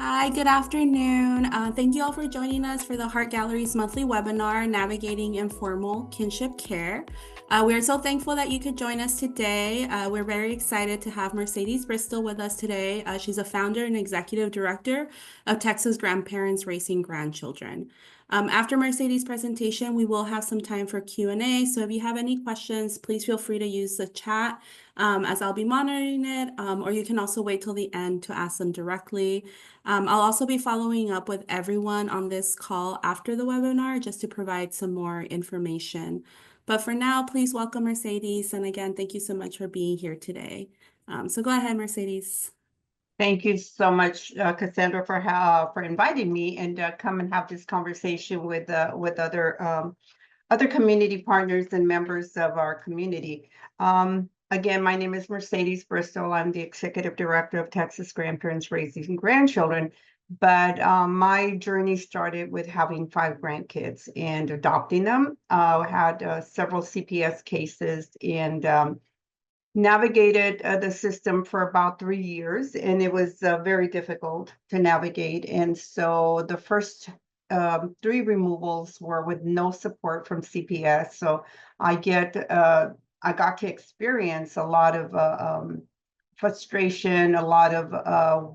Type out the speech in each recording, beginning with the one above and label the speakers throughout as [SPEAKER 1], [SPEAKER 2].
[SPEAKER 1] Hi, good afternoon. Thank you all for joining us for the Heart Gallery's monthly webinar, Navigating Informal Kinship Care. We are so thankful that you could join us today. We're very excited to have Mercedes Bristol with us today. She's a founder and executive director of Texas Grandparents Raising Grandchildren. After Mercedes' presentation, we will have some time for Q&A. So if you have any questions, please feel free to use the chat as I'll be monitoring it, or you can also wait till the end to ask them directly. I'll also be following up with everyone on this call after the webinar just to provide some more information. But for now, please welcome Mercedes. And again, thank you so much for being here today. So go ahead, Mercedes.
[SPEAKER 2] Thank you so much, Cassandra, for inviting me and come and have this conversation with other community partners and members of our community. Again, my name is Mercedes Bristol. I'm the executive director of Texas Grandparents Raising Grandchildren. But my journey started with having 5 grandkids and adopting them. Had several CPS cases and navigated the system for about 3 years, and it was very difficult to navigate. And so the first 3 removals were with no support from CPS. So I got to experience a lot of frustration, a lot of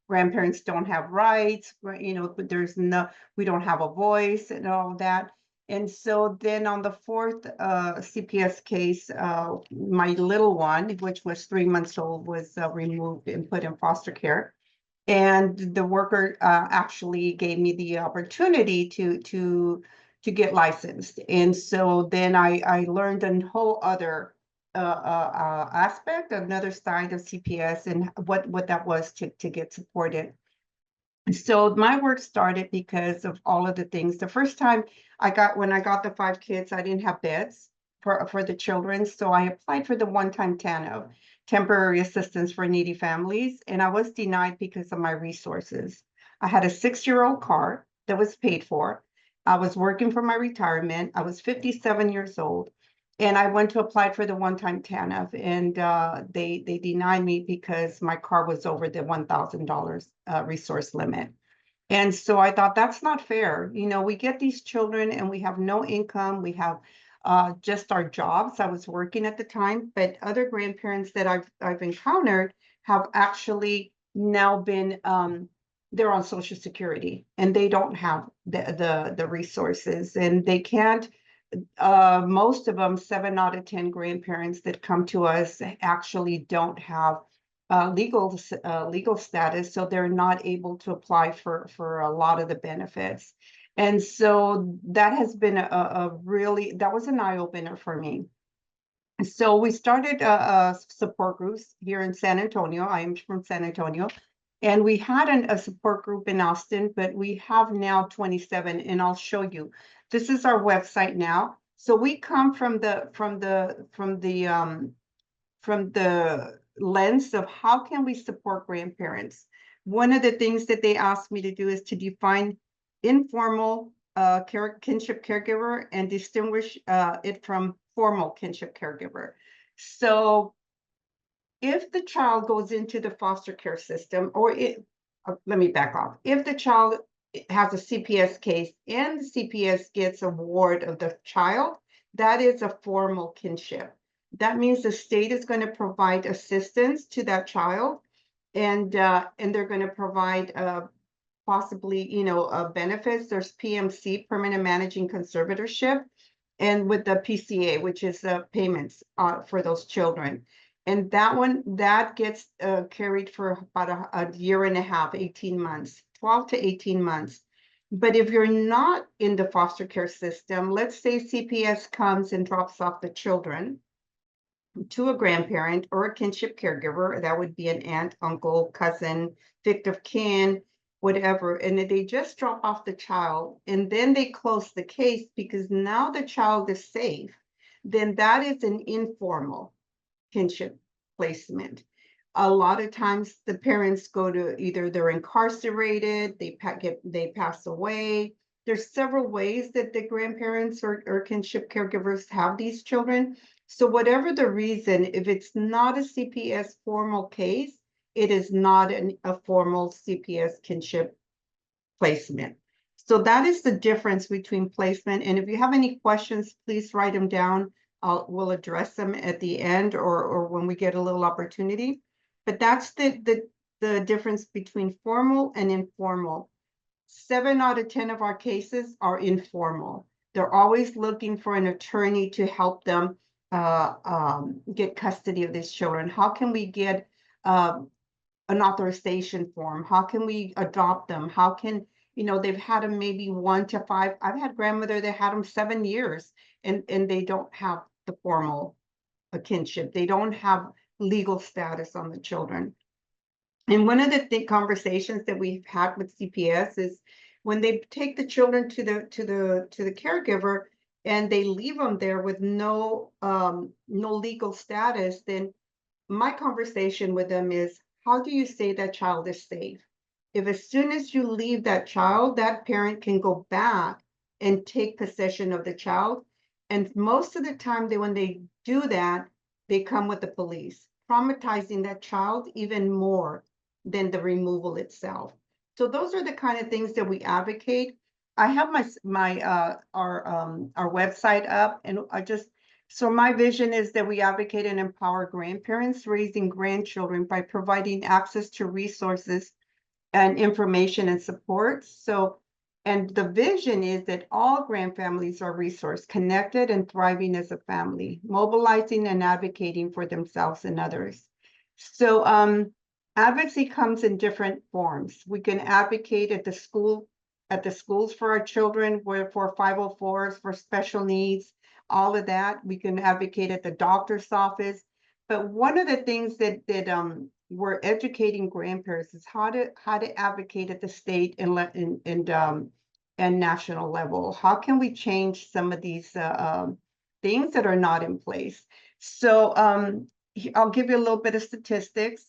[SPEAKER 2] grandparents don't have rights, but we don't have a voice and all that. And so then on the 4th CPS case, my little one, which was 3 months old, was removed and put in foster care. And the worker actually gave me the opportunity to get licensed. And so then I learned a whole other aspect, another side of CPS and what that was to get supported. So my work started because of all of the things. The first time when I got the 5 kids, I didn't have beds for the children. So I applied for the one-time TANF, temporary assistance for needy families, and I was denied because of my resources. I had a 6-year-old car that was paid for. I was working for my retirement. I was 57 years old. And I went to apply for the one-time TANF, and they denied me because my car was over the $1,000 resource limit. And so I thought, that's not fair. We get these children and we have no income. We have just our jobs. I was working at the time, but other grandparents that I've encountered have actually now been they're on Social Security and they don't have the resources, and they can't. Most of them, 7 out of 10 grandparents that come to us actually don't have legal status, so they're not able to apply for a lot of the benefits. And so that has been that was an eye-opener for me. So we started support groups here in San Antonio. I am from San Antonio. And we had a support group in Austin, but we have now 27, and I'll show you. This is our website now. So we come from the lens of how can we support grandparents. One of the things that they asked me to do is to define informal kinship caregiver and distinguish it from formal kinship caregiver. So if the child goes into the foster care system, let me back off. If the child has a CPS case and the CPS gets a ward of the child, that is a formal kinship. That means the state is going to provide assistance to that child, and they're going to provide possibly, benefits. There's PMC, permanent managing conservatorship, and with the PCA, which is payments for those children. And that gets carried for about a year and a half, 18 months, 12 to 18 months. But if you're not in the foster care system, let's say CPS comes and drops off the children to a grandparent or a kinship caregiver, that would be an aunt, uncle, cousin, fictive kin, whatever, and they just drop off the child and then they close the case because now the child is safe, then that is an informal kinship placement. A lot of times the parents go to either they're incarcerated, they pass away. There's several ways that the grandparents or kinship caregivers have these children. So whatever the reason, if it's not a CPS formal case, it is not a formal CPS kinship placement. So that is the difference between placement. And if you have any questions, please write them down. We'll address them at the end or when we get a little opportunity. But that's the difference between formal and informal. 7 out of 10 of our cases are informal. They're always looking for an attorney to help them get custody of these children. How can we get an authorization form? How can we adopt them? How can, they've had them maybe 1 to 5. I've had grandmother that had them 7 years and they don't have the formal kinship. They don't have legal status on the children. And one of the conversations that we've had with CPS is when they take the children to the caregiver and they leave them there with no legal status, then my conversation with them is, how do you say that child is safe? If as soon as you leave that child, that parent can go back and take possession of the child. And most of the time, when they do that, they come with the police, traumatizing that child even more than the removal itself. So those are the kind of things that we advocate. I have our website up, and so my vision is that we advocate and empower grandparents raising grandchildren by providing access to resources and information and support. And the vision is that all grandfamilies are resource connected and thriving as a family, mobilizing and advocating for themselves and others. So advocacy comes in different forms. We can advocate at the schools for our children, for 504s, for special needs, all of that. We can advocate at the doctor's office. But one of the things that we're educating grandparents is how to advocate at the state and national level. How can we change some of these things that are not in place? So I'll give you a little bit of statistics.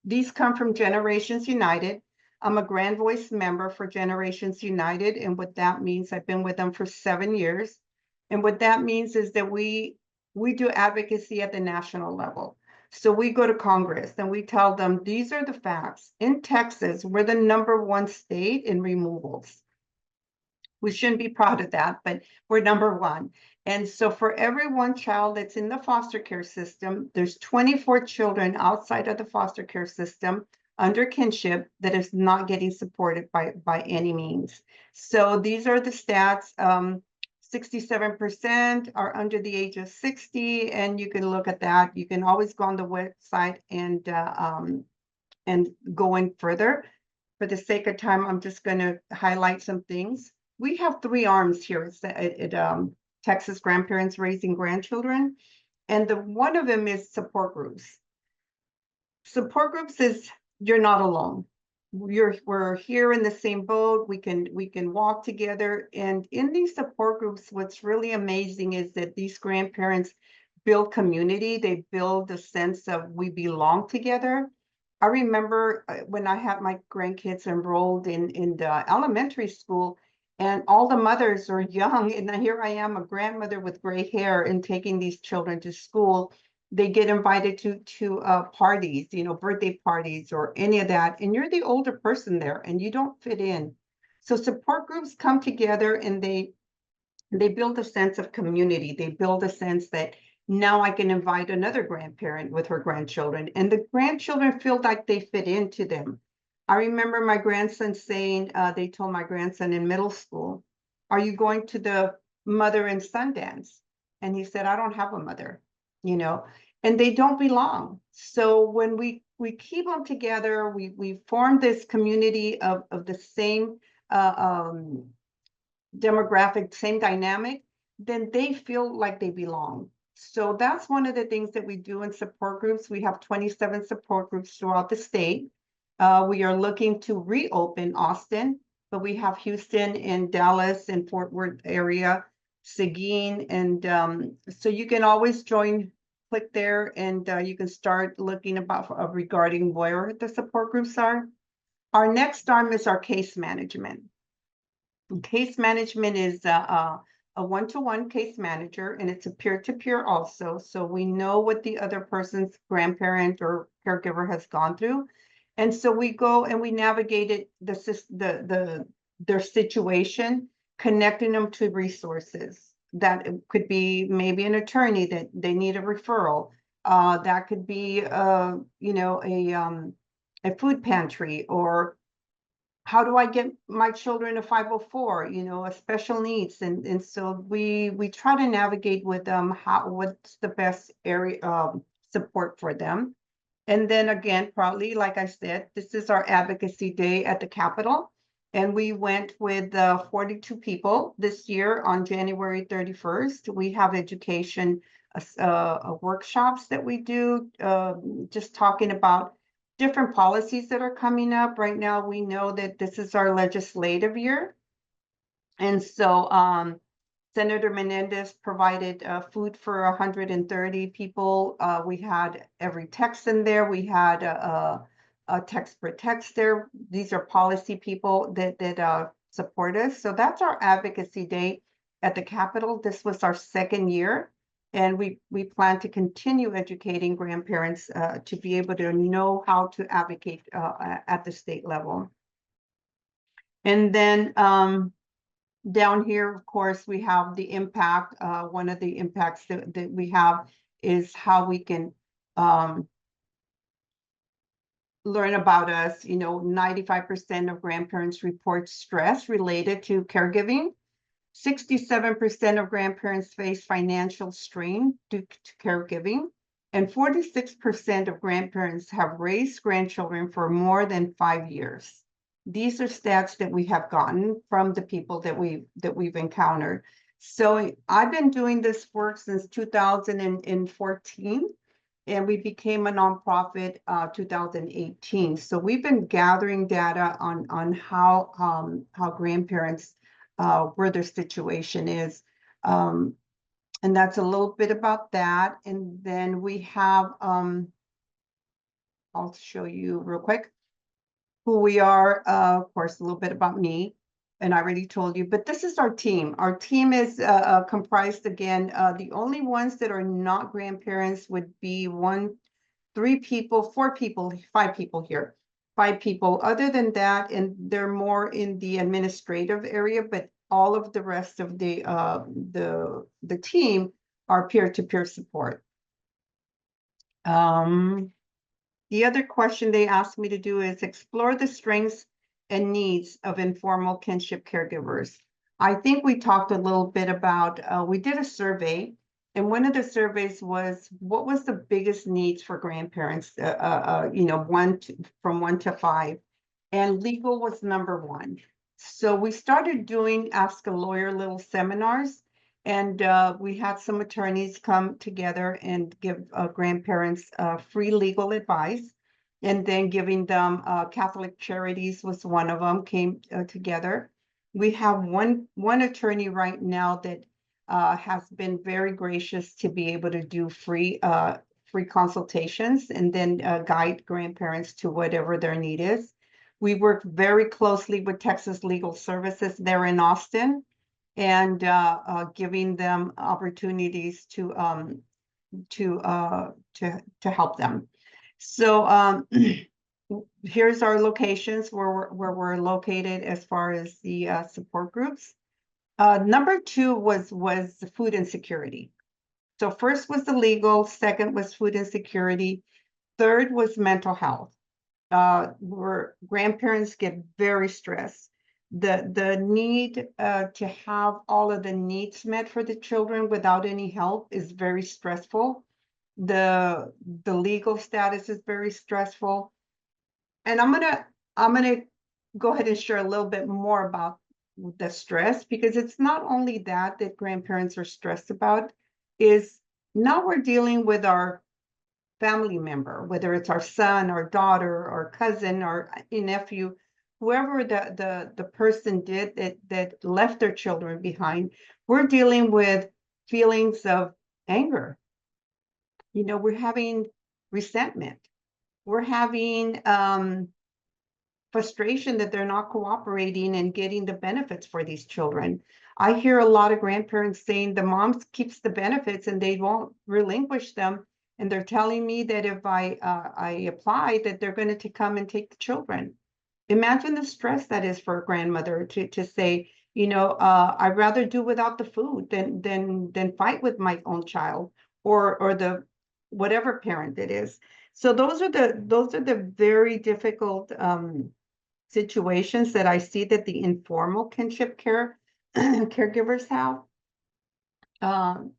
[SPEAKER 2] These come from Generations United. I'm a Grand Voice member for Generations United, and what that means, I've been with them for 7 years. And what that means is that we do advocacy at the national level. So we go to Congress and we tell them, these are the facts. In Texas, we're the #1 state in removals. We shouldn't be proud of that, but we're #1. And so for every 1 child that's in the foster care system, there's 24 children outside of the foster care system under kinship that is not getting supported by any means. So these are the stats. 67% are under the age of 60, and you can look at that. You can always go on the website and go in further. For the sake of time, I'm just going to highlight some things. We have 3 arms here at Texas Grandparents Raising Grandchildren, and one of them is support groups. Support groups is you're not alone. We're here in the same boat. We can walk together. And in these support groups, what's really amazing is that these grandparents build community. They build a sense of we belong together. I remember when I had my grandkids enrolled in the elementary school, and all the mothers are young, and here I am, a grandmother with gray hair, and taking these children to school. They get invited to parties, birthday parties or any of that, and you're the older person there, and you don't fit in. So support groups come together, and they build a sense of community. They build a sense that now I can invite another grandparent with her grandchildren, and the grandchildren feel like they fit into them. I remember my grandson saying, they told my grandson in middle school, "Are you going to the mother and son dance?" And he said, "I don't have a mother," and they don't belong. So when we keep them together, we form this community of the same demographic, same dynamic, then they feel like they belong. So that's one of the things that we do in support groups. We have 27 support groups throughout the state. We are looking to reopen Austin, but we have Houston and Dallas and Fort Worth area, Seguin, and so you can always join. Click there, and you can start looking regarding where the support groups are. Our next arm is our case management. Case management is a one-to-one case manager, and it's a peer-to-peer also. So we know what the other person's grandparent or caregiver has gone through. And so we go and we navigated their situation, connecting them to resources. That could be maybe an attorney that they need a referral. That could be a food pantry, or how do I get my children a 504, a special needs. And so we try to navigate with them what's the best area support for them. And then again, probably, like I said, this is our advocacy day at the Capitol. And we went with 42 people this year on January 31st. We have education workshops that we do, just talking about different policies that are coming up. Right now, we know that this is our legislative year. And so Senator Menendez provided food for 130 people. We had every text in there. We had a text per text there. These are policy people that support us. So that's our advocacy day at the Capitol. This was our second year. And we plan to continue educating grandparents to be able to know how to advocate at the state level. And then down here, of course, we have the impact. One of the impacts that we have is how we can learn about us. 95% of grandparents report stress related to caregiving. 67% of grandparents face financial strain due to caregiving, and 46% of grandparents have raised grandchildren for more than 5 years. These are stats that we have gotten from the people that we've encountered. So I've been doing this work since 2014, and we became a nonprofit 2018. So we've been gathering data on how grandparents where their situation is. And that's a little bit about that. And then we have, I'll show you real quick who we are. Of course, a little bit about me, and I already told you, but this is our team. Our team is comprised, again, the only ones that are not grandparents would be 3 people, 4 people, 5 people here. 5 people. Other than that, and they're more in the administrative area, but all of the rest of the team are peer-to-peer support. The other question they asked me to do is explore the strengths and needs of informal kinship caregivers. I think we talked a little bit about, we did a survey, and one of the surveys was, what was the biggest needs for grandparents, from 1 to 5, and legal was number 1. So we started doing Ask a Lawyer little seminars, and we had some attorneys come together and give grandparents free legal advice, and then giving them Catholic Charities was one of them, came together. We have one attorney right now that has been very gracious to be able to do free consultations and then guide grandparents to whatever their need is. We work very closely with Texas Legal Services there in Austin, and giving them opportunities to help them. So here's our locations where we're located as far as the support groups. Number 2 was the food insecurity. So first was the legal, second was food insecurity, third was mental health. Where grandparents get very stressed. The need to have all of the needs met for the children without any help is very stressful. The legal status is very stressful. And I'm gonna go ahead and share a little bit more about the stress, because it's not only that grandparents are stressed about, is now we're dealing with our family member, whether it's our son or daughter or cousin or nephew, whoever the person did that left their children behind. We're dealing with feelings of anger. We're having resentment. We're having frustration that they're not cooperating and getting the benefits for these children. I hear a lot of grandparents saying the mom keeps the benefits and they won't relinquish them. And they're telling me that if I apply, that they're going to come and take the children. Imagine the stress that is for a grandmother to say, I'd rather do without the food than fight with my own child or the whatever parent it is. So those are the very difficult situations that I see that the informal kinship care caregivers have. Um,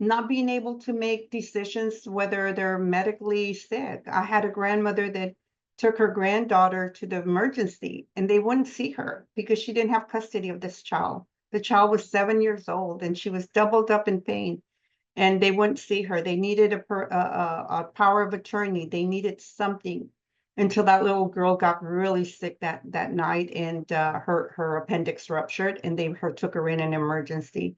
[SPEAKER 2] not being able to make decisions whether they're medically sick. I had a grandmother that took her granddaughter to the emergency and they wouldn't see her because she didn't have custody of this child. The child was 7 years old and she was doubled up in pain and they wouldn't see her. They needed a power of attorney. They needed something until that little girl got really sick that night and her appendix ruptured and they took her in an emergency.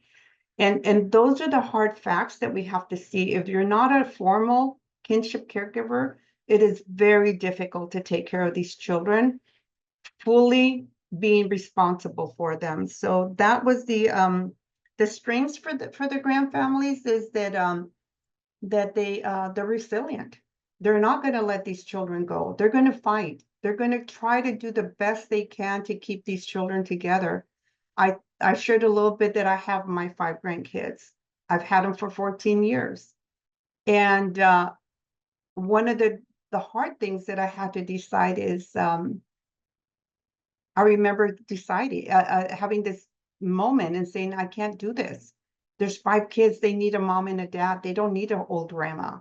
[SPEAKER 2] And those are the hard facts that we have to see. If you're not a formal kinship caregiver, it is very difficult to take care of these children, fully being responsible for them. So that was the strengths for the grand families is that they're resilient. They're not going to let these children go. They're going to fight. They're going to try to do the best they can to keep these children together. I shared a little bit that I have my 5 grandkids. I've had them for 14 years. And one of the hard things that I had to decide is I remember deciding, having this moment and saying, I can't do this. There's 5 kids. They need a mom and a dad. They don't need an old grandma.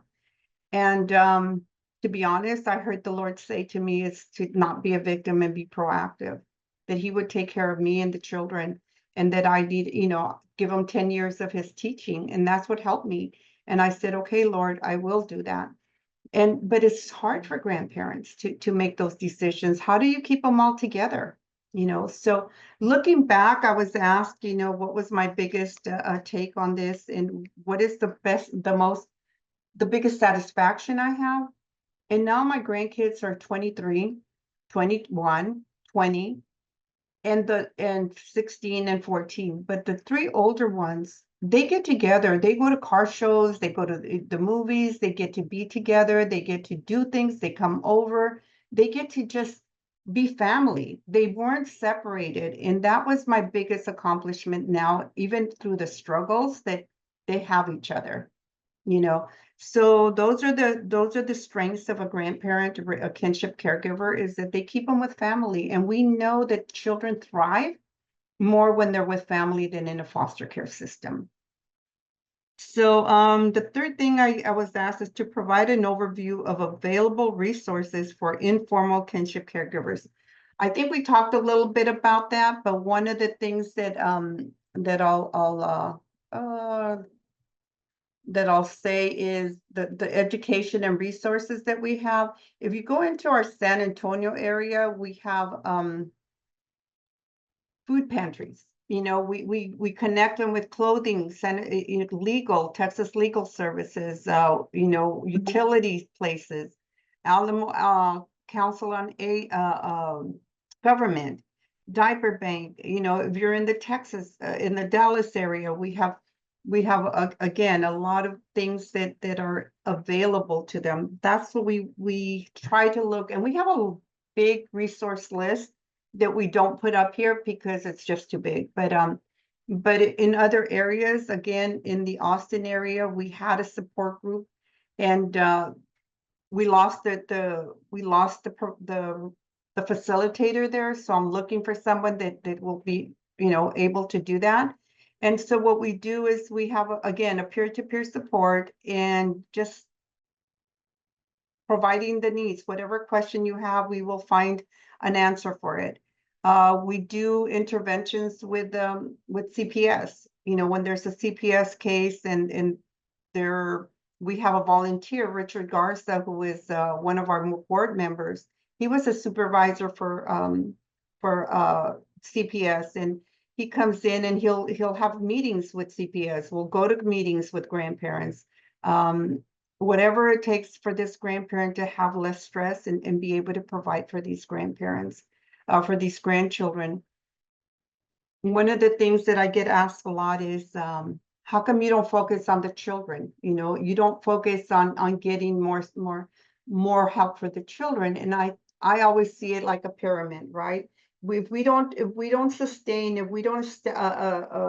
[SPEAKER 2] And to be honest, I heard the Lord say to me is to not be a victim and be proactive, that he would take care of me and the children, and that I need, give him 10 years of his teaching. And that's what helped me. And I said, okay, Lord, I will do that. But it's hard for grandparents to make those decisions. How do you keep them all together? So looking back, I was asked, what was my biggest take on this and what is the biggest satisfaction I have. And now my grandkids are 23, 21, 20, and 16 and 14. But the 3 older ones, they get together. They go to car shows, they go to the movies, they get to be together, they get to do things, they come over, they get to just be family. They weren't separated. And that was my biggest accomplishment now, even through the struggles that they have each other. So those are the strengths of a grandparent, a kinship caregiver, is that they keep them with family. And we know that children thrive more when they're with family than in a foster care system. So the third thing I was asked is to provide an overview of available resources for informal kinship caregivers. I think we talked a little bit about that, but one of the things that I'll say is the education and resources that we have. If you go into our San Antonio area, we have food pantries. We connect them with clothing, legal, Texas Legal Services, utility places, Alamo Council on Government, Diaper Bank. If you're in the Texas, in the Dallas area, we have again a lot of things that are available to them. That's what we try to look, and we have a big resource list that we don't put up here because it's just too big. But in other areas, again, in the Austin area, we had a support group, and we lost the facilitator there. So I'm looking for someone that will be able to do that. And so what we do is we have, again, a peer-to-peer support and just providing the needs. Whatever question you have, we will find an answer for it. We do interventions with CPS. When there's a CPS case and we have a volunteer, Richard Garza, who is one of our board members. He was a supervisor for CPS, and he comes in and he'll have meetings with CPS. We'll go to meetings with grandparents. Whatever it takes for this grandparent to have less stress and be able to provide for these grandparents, for these grandchildren. One of the things that I get asked a lot is, how come you don't focus on the children? You know, you don't focus on getting more help for the children. And I always see it like a pyramid, right? If we don't sustain, if we don't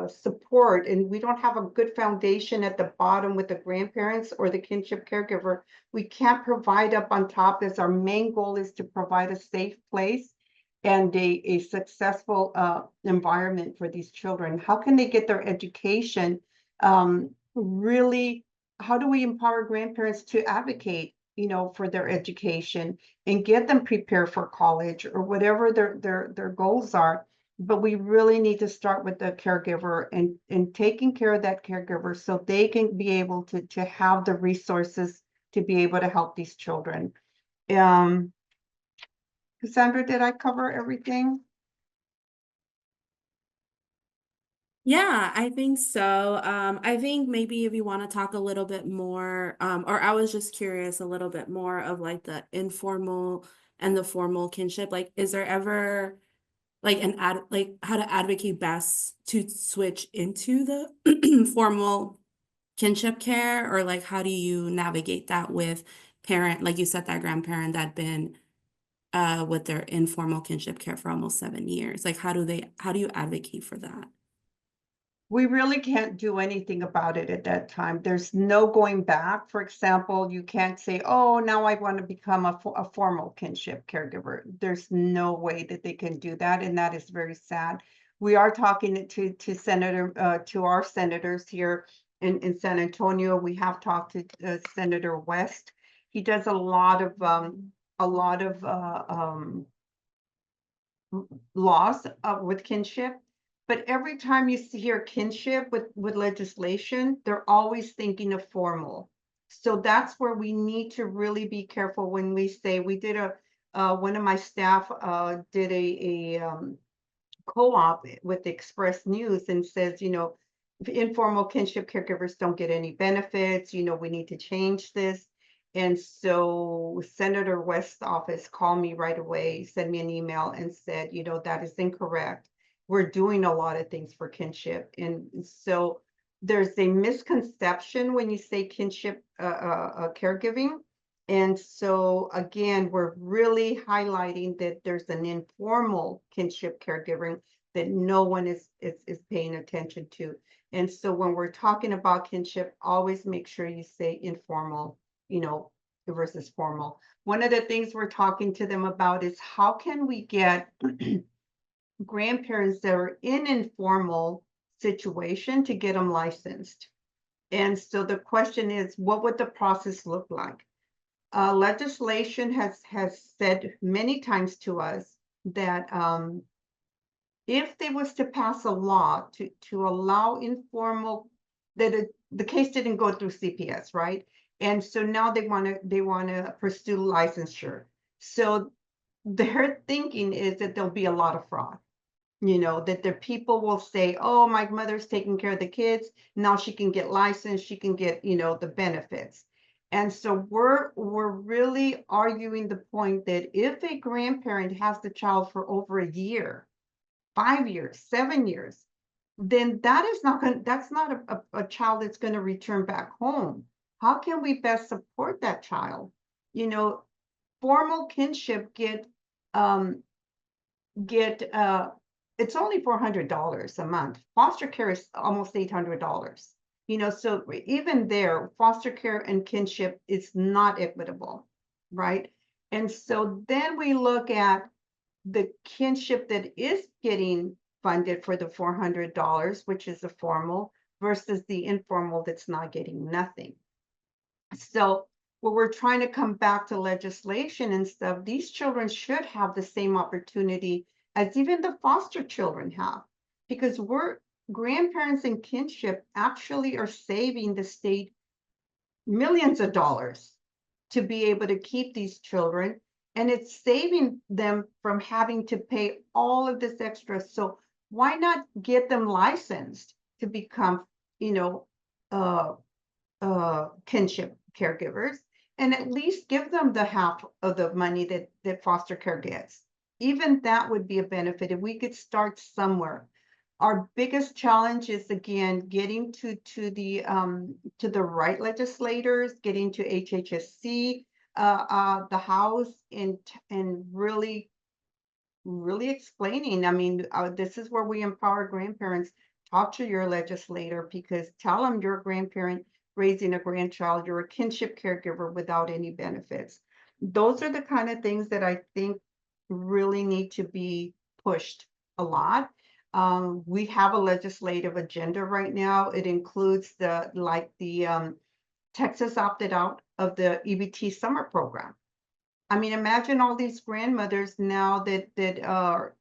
[SPEAKER 2] support, and we don't have a good foundation at the bottom with the grandparents or the kinship caregiver, we can't provide up on top, as our main goal is to provide a safe place and a successful environment for these children. How can they get their education? Really, how do we empower grandparents to advocate, for their education and get them prepared for college or whatever their goals are? But we really need to start with the caregiver and taking care of that caregiver so they can be able to have the resources to be able to help these children. Cassandra, did I cover everything?
[SPEAKER 1] Yeah, I think so. I think maybe if you want to talk a little bit more, or I was just curious a little bit more of like the informal and the formal kinship. Like, is there ever like like how to advocate best to switch into the formal kinship care, or like how do you navigate that with parent, like you said, that grandparent that been with their informal kinship care for almost 7 years? Like, how do you advocate for that?
[SPEAKER 2] We really can't do anything about it at that time. There's no going back. For example, you can't say, oh, now I want to become a formal kinship caregiver. There's no way that they can do that, and that is very sad. We are talking to our senators here in San Antonio. We have talked to Senator West. He does a lot of laws with kinship, but every time you hear kinship with legislation, they're always thinking of formal. So that's where we need to really be careful when we say, we did one of my staff did a co-op with Express News and says, informal kinship caregivers don't get any benefits, we need to change this. And so Senator West's office called me right away, sent me an email and said, that is incorrect. We're doing a lot of things for kinship. And so there's a misconception when you say kinship caregiving. And so again, we're really highlighting that there's an informal kinship caregiving that no one is paying attention to. And so when we're talking about kinship, always make sure you say informal, versus formal. One of the things we're talking to them about is how can we get grandparents that are in informal situation to get them licensed. And so the question is, what would the process look like? Legislation has said many times to us that if they was to pass a law to allow informal, the case didn't go through CPS, right? And so now they want to pursue licensure. So their thinking is that there'll be a lot of fraud. That the people will say, oh, my mother's taking care of the kids. Now she can get licensed, she can get, the benefits. And so we're really arguing the point that if a grandparent has the child for over a year, 5 years, 7 years, then that's not a child that's going to return back home. How can we best support that child? Formal kinship um, get it's only $400 a month. Foster care is almost $800. So even there, foster care and kinship is not equitable, right? And so then we look at the kinship that is getting funded for the $400, which is a formal, versus the informal that's not getting nothing. So when we're trying to come back to legislation and stuff, these children should have the same opportunity as even the foster children have, because we're grandparents and kinship actually are saving the state millions of dollars to be able to keep these children, and it's saving them from having to pay all of this extra. So why not get them licensed to become, kinship caregivers, and at least give them the half of the money that foster care gets. Even that would be a benefit if we could start somewhere. Our biggest challenge is again getting to the right legislators, getting to HHSC, the House, and really explaining. I mean, this is where we empower grandparents. Talk to your legislator, because tell them you're a grandparent raising a grandchild, you're a kinship caregiver without any benefits. Those are the kind of things that I think really need to be pushed a lot. We have a legislative agenda right now. It includes the Texas opted out of the EBT summer program. I mean, imagine all these grandmothers now that are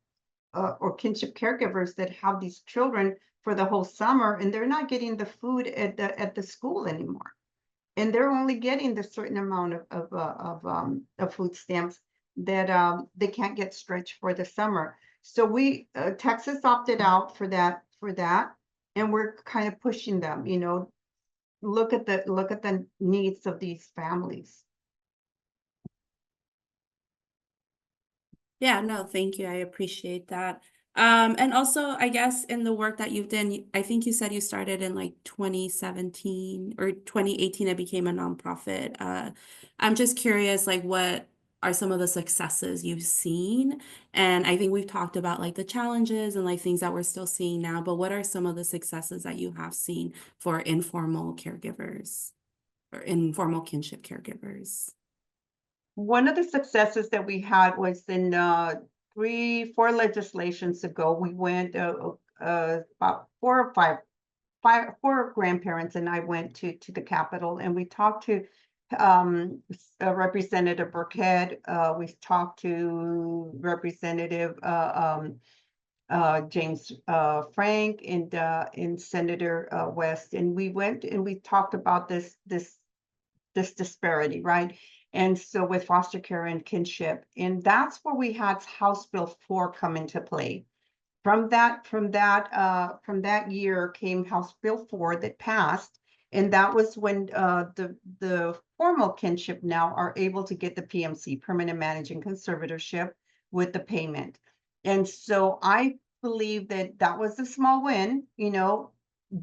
[SPEAKER 2] or kinship caregivers that have these children for the whole summer, and they're not getting the food at the school anymore, and they're only getting the certain amount of food stamps that they can't get stretched for the summer. So we Texas opted out for that, and we're kind of pushing them. Look at the needs of these families.
[SPEAKER 1] Yeah, no, thank you. I appreciate that. And also, I guess in the work that you've done, I think you said you started in like 2017 or 2018, it became a nonprofit. I'm just curious, like, what are some of the successes you've seen? And I think we've talked about like the challenges and like things that we're still seeing now, but what are some of the successes that you have seen for informal caregivers or informal kinship caregivers?
[SPEAKER 2] One of the successes that we had was in 4 legislations ago. We went about 4 grandparents and I went to the Capitol, and we talked to Representative Burkhead. We talked to Representative James Frank and Senator West, and we went and we talked about this disparity, right? And so with foster care and kinship, and that's where we had House Bill 4 come into play. From that year came House Bill 4 that passed, and that was when the formal kinship now are able to get the PMC, permanent managing conservatorship, with the payment. And so I believe that that was a small win,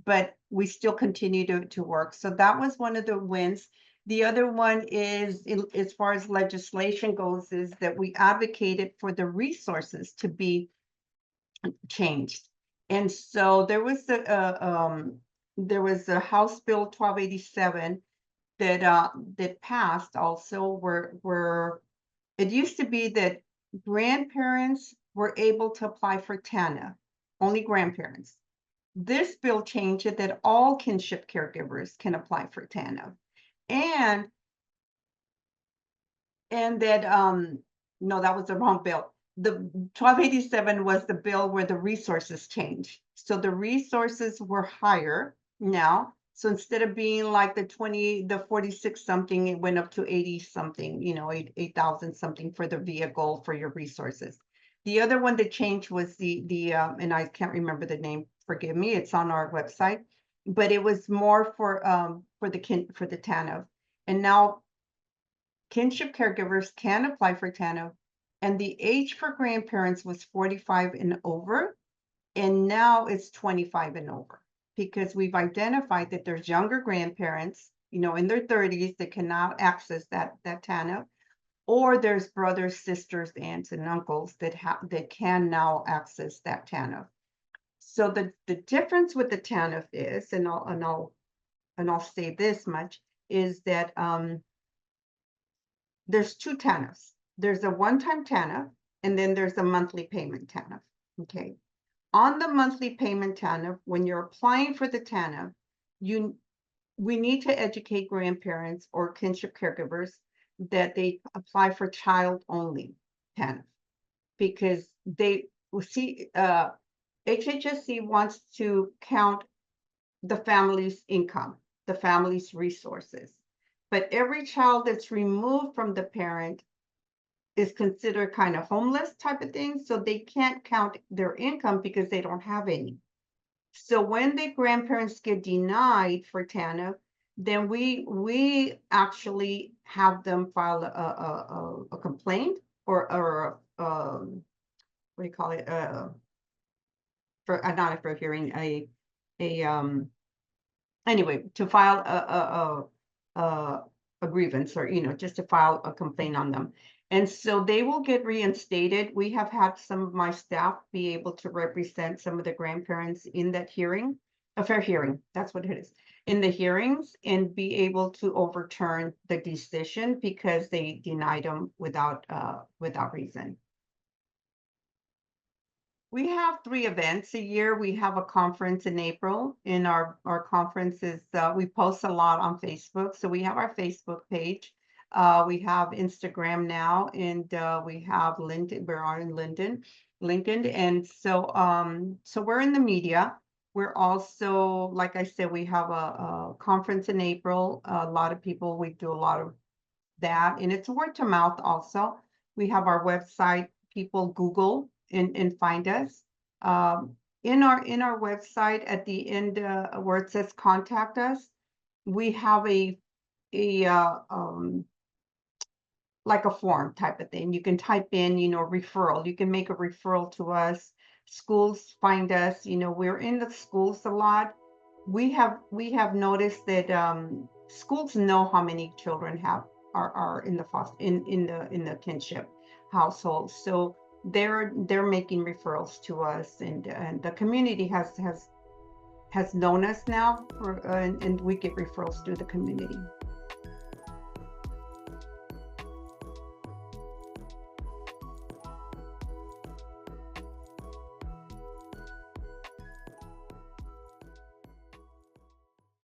[SPEAKER 2] but we still continue to work. So that was one of the wins. The other one is, as far as legislation goes, is that we advocated for the resources to be changed. And so there was a House Bill 1287 that passed also, where it used to be that grandparents were able to apply for TANF, only grandparents. This bill changed it that all kinship caregivers can apply for TANF. And that no, that was the wrong bill. The 1287 was the bill where the resources changed. So the resources were higher now. So instead of being like the 46 something, it went up to 80 something, 8,000 something for the vehicle for your resources. The other one that changed was the and I can't remember the name, forgive me, it's on our website, but it was more for the TANF. And now kinship caregivers can apply for TANF, and the age for grandparents was 45 and over, and now it's 25 and over, because we've identified that there's younger grandparents, in their 30s that cannot access that TANF, or there's brothers, sisters, aunts, and uncles that can now access that TANF. So the difference with the TANF is, and I'll say this much, is that there's 2 TANFs. There's a one-time TANF, and then there's a monthly payment TANF. Okay. On the monthly payment TANF, when you're applying for the TANF, we need to educate grandparents or kinship caregivers that they apply for child-only TANF, because they see HHSC wants to count the family's income, the family's resources. But every child that's removed from the parent is considered kind of homeless type of thing. So they can't count their income because they don't have any. So when the grandparents get denied for TANF, then we actually have them file a complaint, or what do you call it? for not a for hearing, anyway, to file a grievance, or, just to file a complaint on them. And so they will get reinstated. We have had some of my staff be able to represent some of the grandparents in that hearing, a fair hearing, that's what it is, in the hearings, and be able to overturn the decision because they denied them without reason. We have 3 events a year. We have a conference in April. In our conferences, we post a lot on Facebook. So we have our Facebook page. We have Instagram now, and we have LinkedIn. We're on LinkedIn, and so we're in the media. We're also, like I said, we have a conference in April. A lot of people, we do a lot of that, and it's word to mouth also. We have our website. People Google and find us. In our website, at the end where it says contact us, we have a like a form type of thing. You can type in, referral. You can make a referral to us. Schools find us. We're in the schools a lot. We have noticed that schools know how many children are in the foster in the kinship household. So they're making referrals to us, and the community has known us now, and we get referrals through the community.